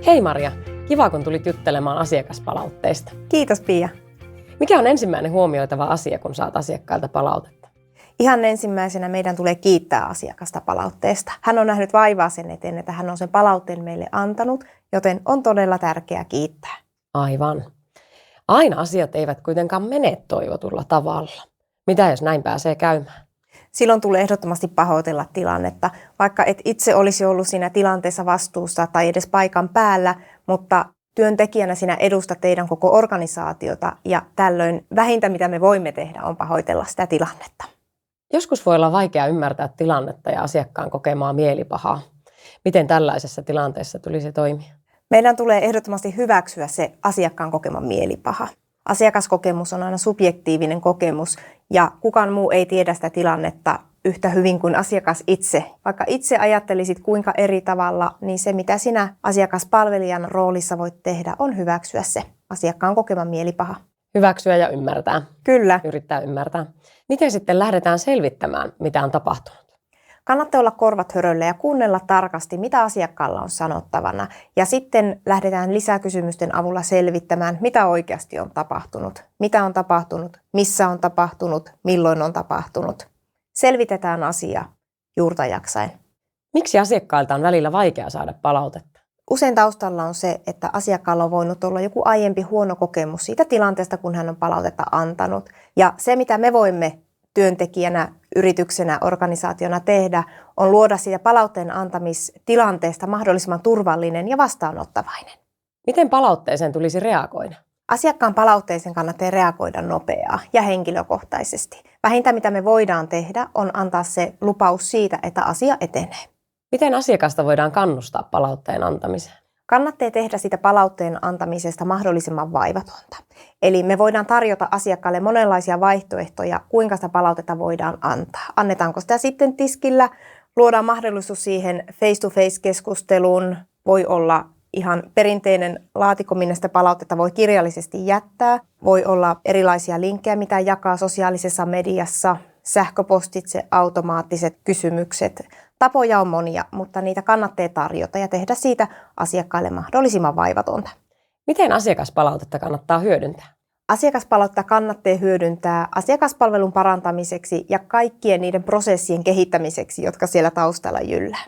Hei Maria, kiva kun tulit juttelemaan asiakaspalautteista. Kiitos Pia. Mikä on ensimmäinen huomioitava asia, kun saat asiakkailta palautetta? Ihan ensimmäisenä meidän tulee kiittää asiakasta palautteesta. Hän on nähnyt vaivaa sen eteen, että hän on sen palautteen meille antanut, joten on todella tärkeää kiittää. Aivan. Aina asiat eivät kuitenkaan mene toivotulla tavalla. Mitä jos näin pääsee käymään? Silloin tulee ehdottomasti pahoitella tilannetta, vaikka et itse olisi ollut siinä tilanteessa vastuussa tai edes paikan päällä, mutta työntekijänä sinä edustat teidän koko organisaatiota ja tällöin vähintä mitä me voimme tehdä on pahoitella sitä tilannetta. Joskus voi olla vaikea ymmärtää tilannetta ja asiakkaan kokemaa mielipahaa. Miten tällaisessa tilanteessa tulisi toimia? Meidän tulee ehdottomasti hyväksyä se asiakkaan kokema mielipaha. Asiakaskokemus on aina subjektiivinen kokemus ja kukaan muu ei tiedä sitä tilannetta yhtä hyvin kuin asiakas itse. Vaikka itse ajattelisit kuinka eri tavalla, niin se mitä sinä asiakaspalvelijan roolissa voit tehdä on hyväksyä se asiakkaan kokema mielipaha. Hyväksyä ja ymmärtää. Kyllä. Yrittää ymmärtää. Miten sitten lähdetään selvittämään, mitä on tapahtunut? Kannattaa olla korvat höröllä ja kuunnella tarkasti, mitä asiakkaalla on sanottavana. Ja sitten lähdetään lisäkysymysten avulla selvittämään, mitä oikeasti on tapahtunut. Mitä on tapahtunut, missä on tapahtunut, milloin on tapahtunut. Selvitetään asia juurta jaksain. Miksi asiakkailta on välillä vaikea saada palautetta? Usein taustalla on se, että asiakkaalla on voinut olla joku aiempi huono kokemus siitä tilanteesta, kun hän on palautetta antanut. Ja se, mitä me voimme työntekijänä, yrityksenä, organisaationa tehdä, on luoda siitä palautteen antamistilanteesta mahdollisimman turvallinen ja vastaanottavainen. Miten palautteeseen tulisi reagoida? Asiakkaan palautteeseen kannattaa reagoida nopeaa ja henkilökohtaisesti. Vähintä mitä me voidaan tehdä on antaa se lupaus siitä, että asia etenee. Miten asiakasta voidaan kannustaa palautteen antamiseen? Kannattaa tehdä sitä palautteen antamisesta mahdollisimman vaivatonta. Eli me voidaan tarjota asiakkaalle monenlaisia vaihtoehtoja, kuinka sitä palautetta voidaan antaa. Annetaanko sitä sitten tiskillä? Luodaan mahdollisuus siihen face-to-face-keskusteluun. Voi olla ihan perinteinen laatikko, minne sitä palautetta voi kirjallisesti jättää. Voi olla erilaisia linkkejä, mitä jakaa sosiaalisessa mediassa, sähköpostitse, automaattiset kysymykset. Tapoja on monia, mutta niitä kannattaa tarjota ja tehdä siitä asiakkaille mahdollisimman vaivatonta. Miten asiakaspalautetta kannattaa hyödyntää? Asiakaspalautetta kannattaa hyödyntää asiakaspalvelun parantamiseksi ja kaikkien niiden prosessien kehittämiseksi, jotka siellä taustalla jyllää.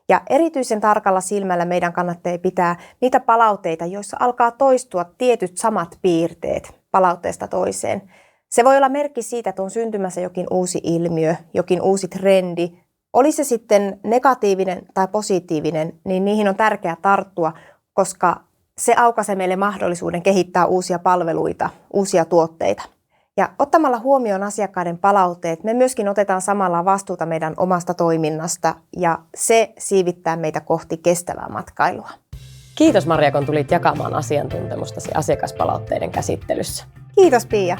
Ja erityisen tarkalla silmällä meidän kannattaa pitää niitä palautteita, joissa alkaa toistua tietyt samat piirteet palautteesta toiseen. Se voi olla merkki siitä, että on syntymässä jokin uusi ilmiö, jokin uusi trendi. Oli se sitten negatiivinen tai positiivinen, niin niihin on tärkeää tarttua, koska se aukaisee meille mahdollisuuden kehittää uusia palveluita, uusia tuotteita. Ja ottamalla huomioon asiakkaiden palautteet, me myöskin otetaan samalla vastuuta meidän omasta toiminnasta ja se siivittää meitä kohti kestävää matkailua. Kiitos Maria, kun tulit jakamaan asiantuntemustasi asiakaspalautteiden käsittelyssä. Kiitos Pia.